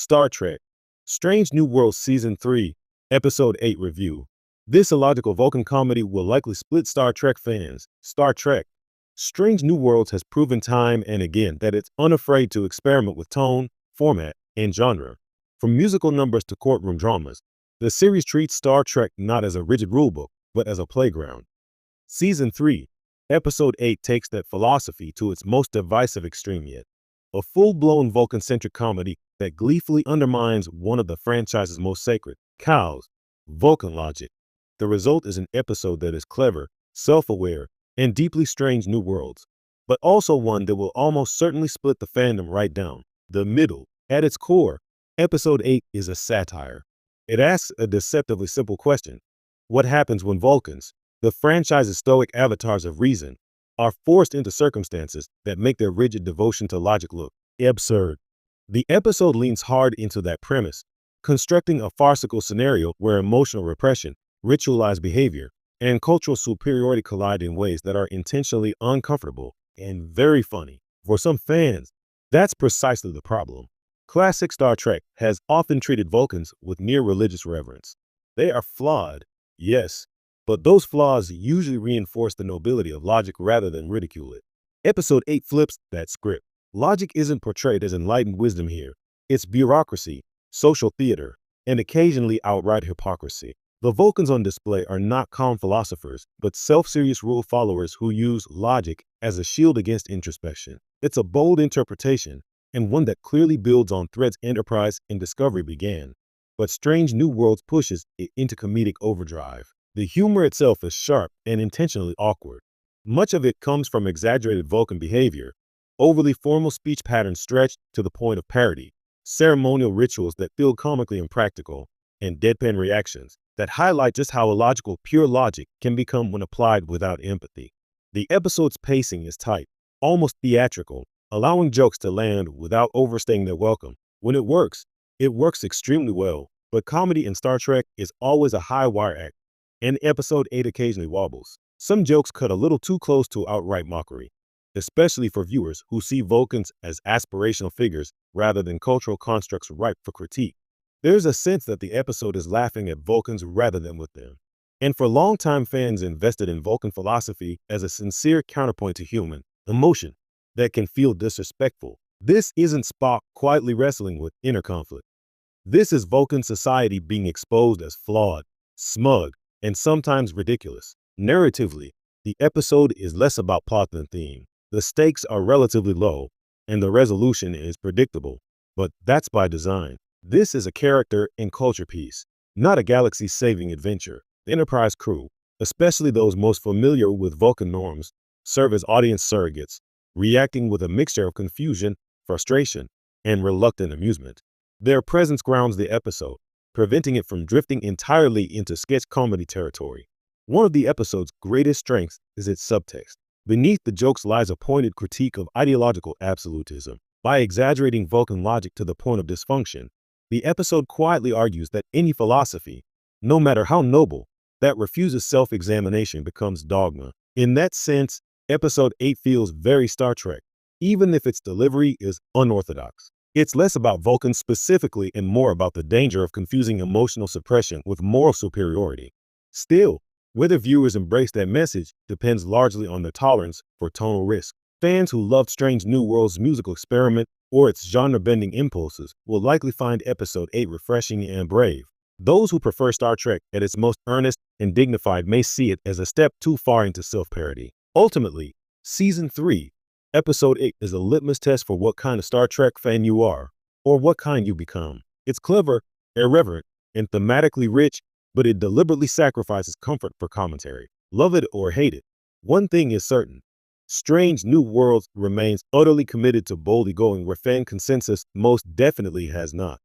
Star Trek Strange New Worlds Season 3, Episode 8 Review. This illogical Vulcan comedy will likely split Star Trek fans. Star Trek Strange New Worlds has proven time and again that it's unafraid to experiment with tone, format, and genre. From musical numbers to courtroom dramas, the series treats Star Trek not as a rigid rulebook, but as a playground. Season 3, Episode 8 takes that philosophy to its most divisive extreme yet. A full-blown Vulcan-centric comedy that gleefully undermines one of the franchise's most sacred cows, Vulcan logic. The result is an episode that is clever, self-aware, and deeply strange new worlds, but also one that will almost certainly split the fandom right down the middle. At its core, Episode 8 is a satire. It asks a deceptively simple question. What happens when Vulcans, the franchise's stoic avatars of reason, are forced into circumstances that make their rigid devotion to logic look absurd? The episode leans hard into that premise, constructing a farcical scenario where emotional repression, ritualized behavior, and cultural superiority collide in ways that are intentionally uncomfortable and very funny. For some fans, that's precisely the problem. Classic Star Trek has often treated Vulcans with near religious reverence. They are flawed, yes, but those flaws usually reinforce the nobility of logic rather than ridicule it. Episode 8 flips that script. Logic isn't portrayed as enlightened wisdom here. It's bureaucracy, social theater, and occasionally outright hypocrisy. The Vulcans on display are not calm philosophers, but self-serious rule followers who use logic as a shield against introspection. It's a bold interpretation, and one that clearly builds on threads Enterprise and Discovery began. But Strange New Worlds pushes it into comedic overdrive. The humor itself is sharp and intentionally awkward. Much of it comes from exaggerated Vulcan behavior, overly formal speech patterns stretched to the point of parody, ceremonial rituals that feel comically impractical, and deadpan reactions that highlight just how illogical pure logic can become when applied without empathy. The episode's pacing is tight, almost theatrical, allowing jokes to land without overstaying their welcome. When it works extremely well, but comedy in Star Trek is always a high-wire act, and Episode 8 occasionally wobbles. Some jokes cut a little too close to outright mockery, especially for viewers who see Vulcans as aspirational figures rather than cultural constructs ripe for critique. There's a sense that the episode is laughing at Vulcans rather than with them. And for longtime fans invested in Vulcan philosophy as a sincere counterpoint to human emotion that can feel disrespectful, this isn't Spock quietly wrestling with inner conflict. This is Vulcan society being exposed as flawed, smug, and sometimes ridiculous. Narratively, the episode is less about plot than theme. The stakes are relatively low, and the resolution is predictable, but that's by design. This is a character and culture piece, not a galaxy-saving adventure. The Enterprise crew, especially those most familiar with Vulcan norms, serve as audience surrogates, reacting with a mixture of confusion, frustration, and reluctant amusement. Their presence grounds the episode, preventing it from drifting entirely into sketch comedy territory. One of the episode's greatest strengths is its subtext. Beneath the jokes lies a pointed critique of ideological absolutism. By exaggerating Vulcan logic to the point of dysfunction, the episode quietly argues that any philosophy, no matter how noble, that refuses self-examination becomes dogma. In that sense, Episode 8 feels very Star Trek, even if its delivery is unorthodox. It's less about Vulcans specifically and more about the danger of confusing emotional suppression with moral superiority. Still, whether viewers embrace that message depends largely on their tolerance for tonal risk. Fans who loved Strange New Worlds' musical experiment or its genre-bending impulses will likely find Episode 8 refreshing and brave. Those who prefer Star Trek at its most earnest and dignified may see it as a step too far into self-parody. Ultimately, Season 3, Episode 8 is a litmus test for what kind of Star Trek fan you are, or what kind you become. It's clever, irreverent, and thematically rich, but it deliberately sacrifices comfort for commentary. Love it or hate it, one thing is certain. Strange New Worlds remains utterly committed to boldly going where fan consensus most definitely has not.